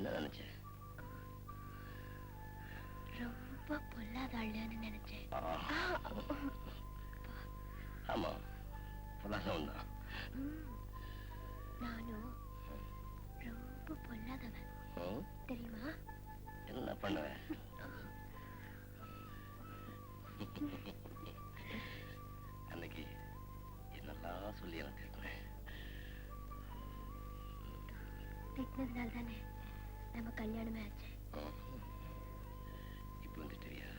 என்ன நினைச்ச? ரொம்ப பொல்லாத ஆளுன்னு நினைச்சேன். ஆமா, பொல்லாதவன் தான். நானும் ரொம்ப பொல்லாதவன் தெரியுமா? என்ன பண்ணுவேன்? அன்னைக்கு என்னெல்லாம் சொல்லி எனக்கு திட்டினேன். திட்டினதுனால தானே நம்ம கல்யாணமே ஆச்சு. இப்ப வந்துட்டியா?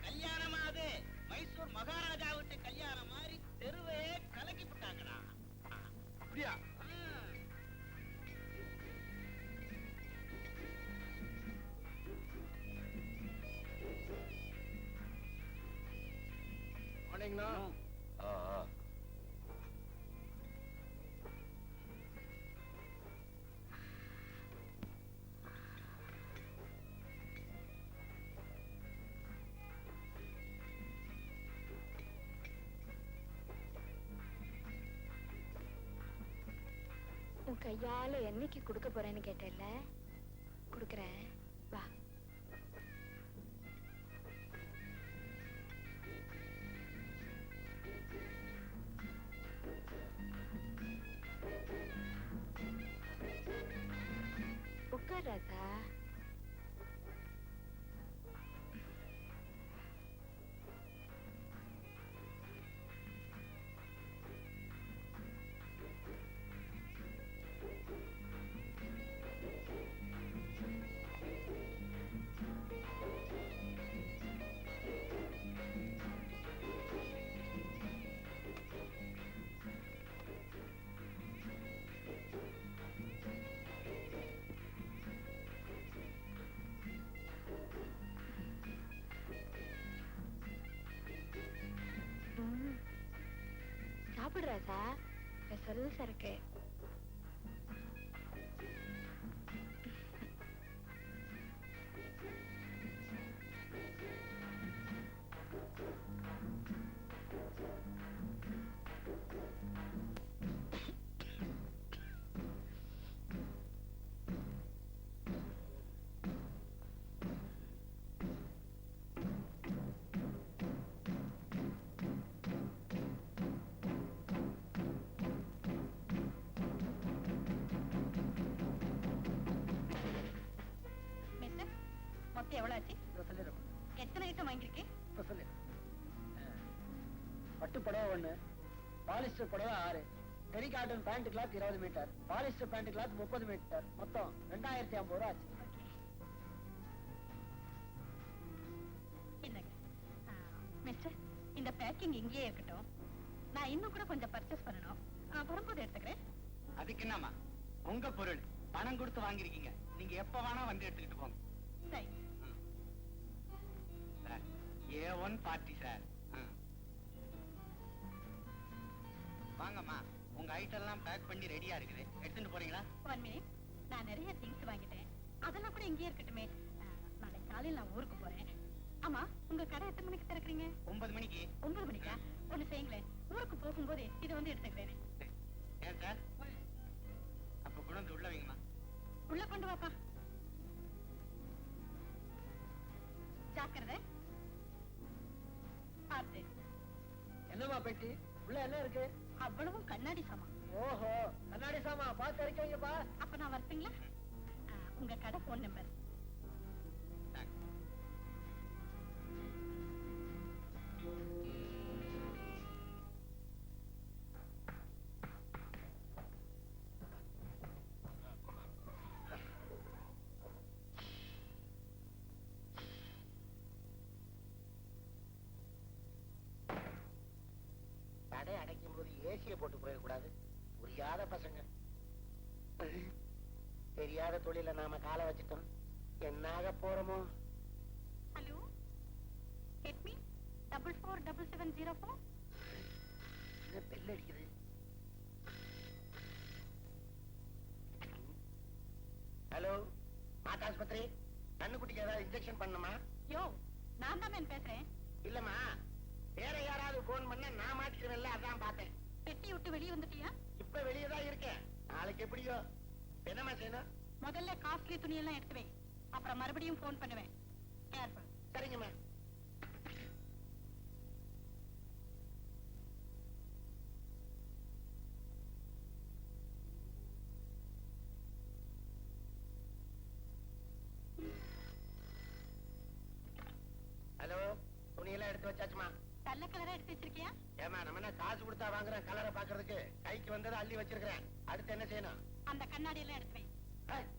கல்யாணமா? அது மைசூர் மகாராஜா விட்டு கல்யாணம் மாதிரி தெருவே கலக்கி விட்டாங்கடா. அப்படியா? மார்னிங்ண்ணா. உன் கையால என்னைக்கு கொடுக்க போறேன்னு கேட்டேல்ல, கொடுக்கறேன் வா. உட்கார் ராசா. சாப்பிடு ராசா, சொல்லுசா இருக்கு. எவ்வளவு ஆச்சு? எத்தனை ஐட்டம் வாங்கிருக்கேன்? பட்டு புடவை 1, பாலிஸ்டர் புடவை 6, terry cotton pant cloth 20 metre, polyester pant cloth 30 metre, மொத்தம் 2050 ரூபா ஆச்சு. மிஸ்டர், இந்த பேக்கிங் இங்கேயே இருக்கட்டும். நான் இன்னும் கூட கொஞ்சம் பர்ச்சேஸ் பண்ணணும். வரும்போது எடுத்துக்கிறேன். அதுக்கு என்னமா, உங்க பொருள் பணம் கொடுத்து வாங்கிருக்கீங்க, நீங்க எப்ப வேணா வந்து எடுத்துக்கிட்டு போங்க. சரி. A1 party sir. வாங்கம்மா, உங்க ஐட்டம் எல்லாம் பேக் பண்ணி ரெடியா இருக்குது, எடுத்துட்டு போறீங்களா? 1 மினிட். நான் நிறைய திங்ஸ் வாங்கிட்டேன், அதெல்லாம் கூட இங்கேயே இருக்கட்டுமே. நாளை காலையில் நான் ஊருக்கு போறேன். ஆமா, உங்க கடை எத்தனை மணிக்கு திறக்கிறீங்க? 9 மணிக்கு. 9 மணிக்கா? ஒண்ணு செய்யுங்களேன், ஊருக்கு போகும்போது இதை வந்து எடுத்துக்கிறேன். ஏன் சார்? அப்ப கூட வந்து உள்ள வைங்கம்மா. உள்ள கொண்டு வாப்பா. ஜாக்கிரதை. பார்த்து. என்னமா பெட்டி உள்ள என்ன இருக்கு? அவ்வளவும் கண்ணாடி சாமான். ஓஹோ, கண்ணாடி சாமான் பார்த்து இருக்கீங்கப்பா. அப்ப நான் வரட்டுங்களா? உங்க கடை போன் நம்பர். கடை அடைக்கும் போது ஏசிய போட்டு போயிடக்கூடாது. புரியாத பசங்க. தெரியாத தொழில நாம காலை வச்சுட்டோம், என்னாக போறோமோ. Hello, get me 447704. என்ன பெல் அடிக்குது? ஹலோ, மாதாஸ்பத்திரி. கண்ணுக்குட்டிக்கு ஏதாவது இன்ஜெக்ஷன் பண்ணுமா? யோ, நான் தான் மேன் பேசுறேன். இல்லம்மா, வேற யாராவது போன் பண்ண நான் மாட்டிக்கிறேன்ல, அதான் பார்த்தேன். பெட்டி விட்டு வெளியே வந்துட்டியா? இப்ப வெளியே தான் இருக்கேன். நாளைக்கு எப்படியோ. என்னம்மா செய்யணும்? முதல்ல காஸ்ட்லி துணியெல்லாம் எடுத்து வை. அப்புறம் மறுபடியும் போன் பண்ணுவேன். கேர்ஃபுல். சரிங்கம்மா. ஹலோ, துணியெல்லாம் எடுத்து வச்சாச்சுமா? நல்ல கலரா எடுத்து வச்சிருக்கியா? ஏமா, நம்ம என்ன காசு கொடுத்தா வாங்குறேன் கலரை பாக்குறதுக்கு? கைக்கு வந்ததை அள்ளி வச்சிருக்கிறேன். அடுத்து என்ன செய்யணும்? அந்த கண்ணாடி எல்லாம் எடுத்து வை. ஏய்,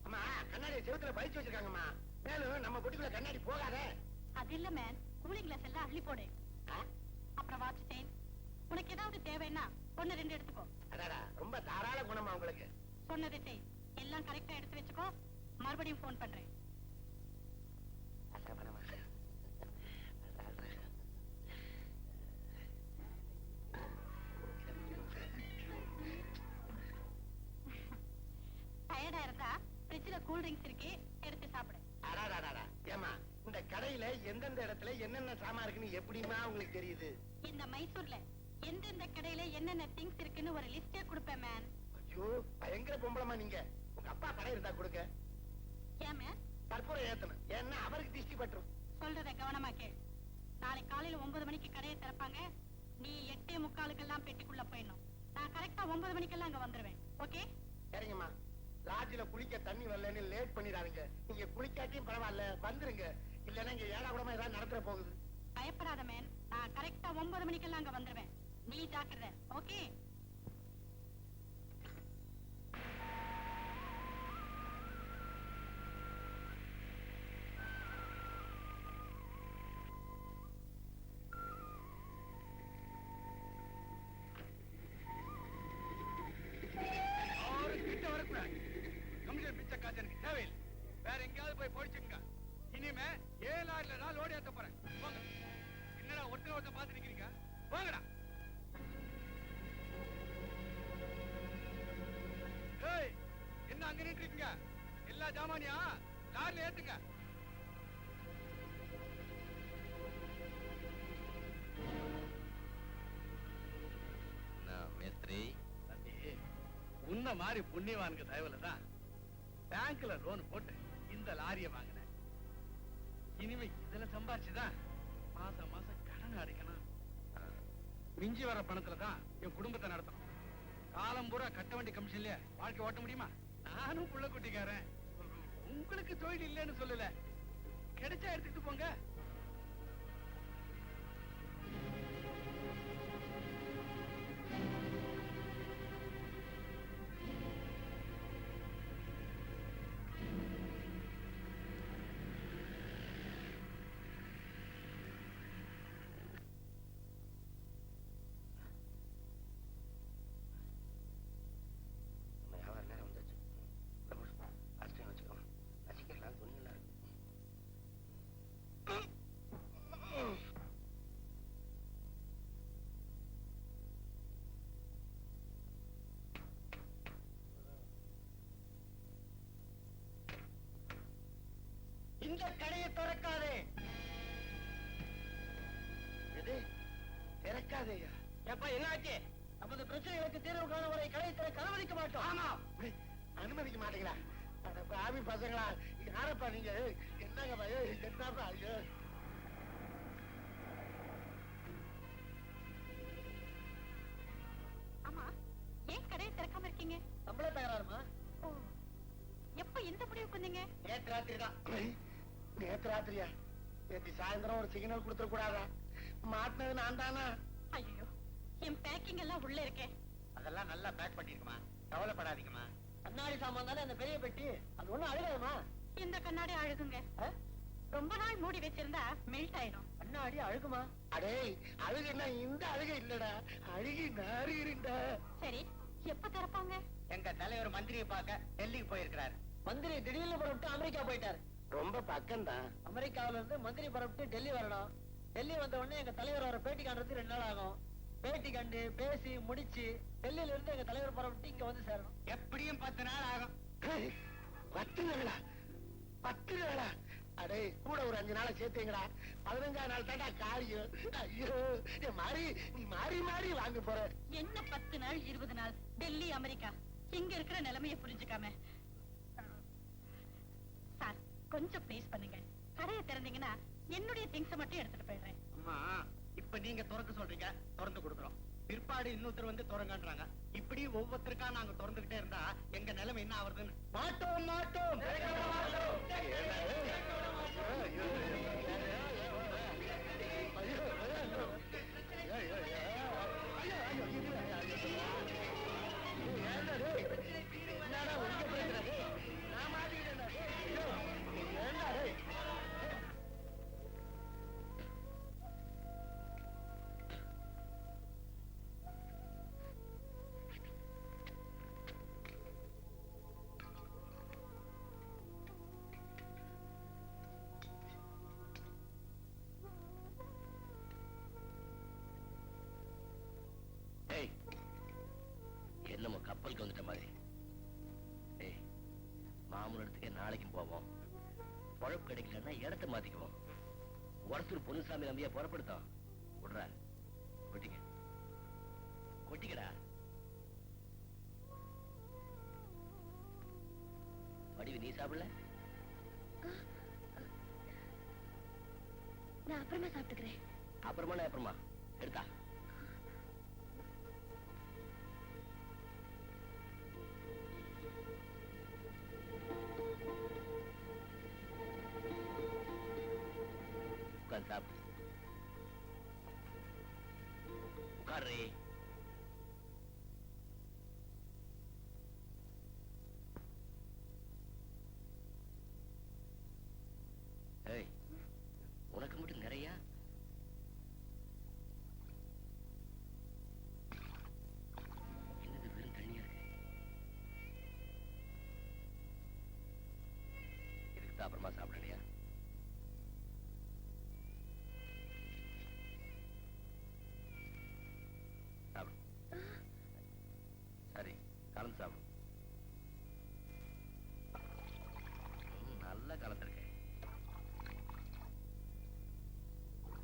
அம்மா, கண்ணாடியை செவுத்துல பதிச்சு வச்சிருக்காங்கம்மா. மேலும் நம்ம பொட்டிக்குள்ள கண்ணாடி போகாத. அது இல்ல மேன், கூலிங் கிளாஸ் எல்லாம் அள்ளி போடு. அப்புறம் வாட்ச் செயின். உனக்கு ஏதாவது தேவைன்னா ஒண்ணு ரெண்டு எடுத்துக்கோ. அடாடா, ரொம்ப தாராள குணமா உங்களுக்கு. சொன்னதை செய். எல்லாம் கரெக்டா எடுத்து வச்சுக்கோ. மறுபடியும் போன் பண்றேன். டயர்டா இருந்தா ஃப்ரிட்ஜ்ல கூல் ட்ரிங்க்ஸ் இருக்கு, எடுத்து சாப்பிடு. அடாடாடாடா, ஏமா, இந்த கடையில எந்தெந்த இடத்துல என்னென்ன சாமான் இருக்குன்னு எப்படிமா உங்களுக்கு தெரியுது? இந்த மைசூர்ல எந்தெந்த கடையில என்னென்ன திங்ஸ் இருக்குன்னு ஒரு லிஸ்டே கொடுப்பேன் மேன். ஐயோ, பயங்கர பொம்பளமா நீங்க. உங்க அப்பா கடை இருந்தா கொடுங்க. ஏன் மேன்? கற்பூரம் ஏத்தணும், ஏன்னா அவருக்கு திஷ்டி பற்றும். சொல்றத கவனமா கேள். நாளை காலையில 9 மணிக்கு கடையை திறப்பாங்க. நீ 8:45 பெட்டிக்குள்ள போயிடணும். நான் கரெக்டா 9 மணிக்கெல்லாம் அங்க வந்துருவேன். ஓகே? சரிங்கம்மா. லாட்ஜில குளிக்க தண்ணி வரலன்னு லேட் பண்ணிடாதீங்க. நீங்க குளிக்காட்டியும் பரவாயில்ல, வந்துருங்க. இல்லன்னா இங்க ஏழா கூடமா ஏதாவது நடந்துற போகுது. பயப்படாத மேன், நான் கரெக்டா 9 மணிக்கெல்லாம் அங்க வந்துருவேன். நீ ஜாக்கிரதை. ஓகே? தேவையில்லை. வேற எங்கேயாவது போய் போயிடுச்சுங்க. இனிமே 7 லாரில நான் லோடி ஏத்த போறேன். போங்க. என்னடா ஒருத்தர் பார்த்து நிக்கிறீங்க? போங்கடா. ஏய், என்ன அங்க நின்று இருக்கீங்க? எல்லா ஜாமானியா லாரில ஏத்துங்க. மேஸ்திரி தம்பி, உன்ன மாதிரி புண்ணியவானுக்கு தயவுல தான் பேங்க்ல லோன் போட்டு இந்த லாரியை வாங்கினேன். இனிமே இதுல சம்பாதிச்சுதான் மாசம் மாசம் கடன் அடைக்கணும். மிஞ்சி வர பணத்துல தான் என் குடும்பத்தை நடத்தணும். காலம் பூரா கட்ட வேண்டிய கமிஷன்ல வாழ்க்கை ஓட்ட முடியுமா? நானும் புள்ள குட்டிக்காரன். உங்களுக்கு தொழில் இல்லைன்னு சொல்லல, கிடைச்சா எடுத்துட்டு போங்க. நம்ம வியாபார நேரம் வந்துருச்சு. அஷ்டம் வச்சுக்கோங்க. ரசிக்கலாம் துணியெல்லாம் இருக்கு. இந்த கடையை திறக்காதே. எது திறக்காதேயா? எப்ப என்ன ஆச்சு? நமது பிரச்சனைகளுக்கு தீர்வு காண வரை கடை திறக்க அனுமதிக்க மாட்டோம். ஆமா, அனுமதிக்க மாட்டீங்களா? ஆமி பசங்களா, யாரப்பா நீங்க? என்னங்கப்பா? என்னப்பா? ஐயோ, ஆமா, ஏன் கடையை திறக்காம இருக்கீங்க? சம்பள தகராறுமா? ஓ, எப்ப எந்த முடிவுக்கு வந்தீங்க? நேற்று ராத்திரி தான். நேற்று ராத்திரியா? நேற்று சாயந்தரம் ஒரு சிக்னல் கொடுத்துட கூடாதா? மாட்டினது நான் தானா? ஐயோ, என் பேக்கிங் எல்லாம் உள்ள இருக்கே. அதெல்லாம் நல்லா பேக் பண்ணிருக்குமா, கவலைப்படாதீங்கம்மா. கண்ணாடி சாமான் தானே அந்த பெரிய பெட்டி, அது ஒண்ணும் அழுகாதுமா. இந்த கண்ணாடி அழுகுங்க. ரொம்ப நாள் மூடி வச்சிருந்தா மெல்ட் ஆயிடும். கண்ணாடி அழுகுமா? அடே, அழுகுன்னா இந்த அழுகை இல்லடா, அழுகி நாறுகிறா. சரி, எப்ப திறப்பாங்க? எங்க தலைவர் மந்திரியை பார்க்க டெல்லிக்கு போயிருக்கிறார். மந்திரி திடீர்னு புறப்பட்டு அமெரிக்கா போயிட்டாரு. ரொம்ப பக்கம் தான். அமெரிக்காவில இருந்து மந்திரி புறப்பட்டு டெல்லி வரணும். டெல்லி வந்த உடனே எங்க தலைவர் வர பேட்டி காண்றதுக்கு 2 நாள் ஆகும். பேட்டி கண்டு பேசி முடிச்சு டெல்லியில இருந்து எங்க தலைவர் புறப்பட்டு இங்க வந்து சேரணும். எப்படியும் 10 நாள் ஆகும். 10 நாளா? 10 நாளா? அடே கூட ஒரு 5 நாளை சேர்த்தீங்கடா. 15ஆம் நாள் தாண்டா காரியம். ஐயோ மாறி மாறி மாறி வாங்க போற. என்ன 10 நாள் 20 நாள் டெல்லி அமெரிக்கா இங்க இருக்கிற நிலைமைய புரிஞ்சுக்காம சார் கொஞ்சம் ப்ளீஸ் பண்ணுங்க. கடையை திறந்தீங்கன்னா என்னுடைய திங்ஸ் மட்டும் எடுத்துட்டு போயிடுறேன். அம்மா இப்ப நீங்க திறக்க சொல்றீங்க, திறந்து கொடுக்குறோம். பிற்பாடு இன்னொருத்தர் வந்து திறங்கன்றாங்க. இப்படி ஒவ்வொருத்தருக்கா நாங்க திறந்துகிட்டே இருந்தா எங்க நிலைமை என்ன ஆகுறதுன்னு. மாட்டோம் மாட்டோம். ஏய், என்னமோ கப்பலுக்கு வந்துட்ட மாதிரி. ஏய், மாமூல் இடத்துக்கே நாளைக்கும் போவோம். பொழப்பு கிடைக்கலன்னா இடத்த மாத்திக்குவோம். ஒருத்தர் பொன்னுசாமி நம்பியா புறப்படுத்தோம். விடுறா, கொட்டிக்க கொட்டிக்கடா. வடிவு நீ சாப்பிடல? நான் அப்புறமா சாப்பிட்டுக்கிறேன். அப்புறமா நான் அப்புறமா எடுத்தா. உட்கார்ந்து சாப்பிடு. உட்காரு. ஏய், உனக்கு மட்டும் நிறைய. என்னது வெறும் தண்ணியா இருக்கு? இதுக்கு தான் அப்புறமா சாப்பிடலையா? சாப்பிடு. சரி, கலந்து சாப்பிடு.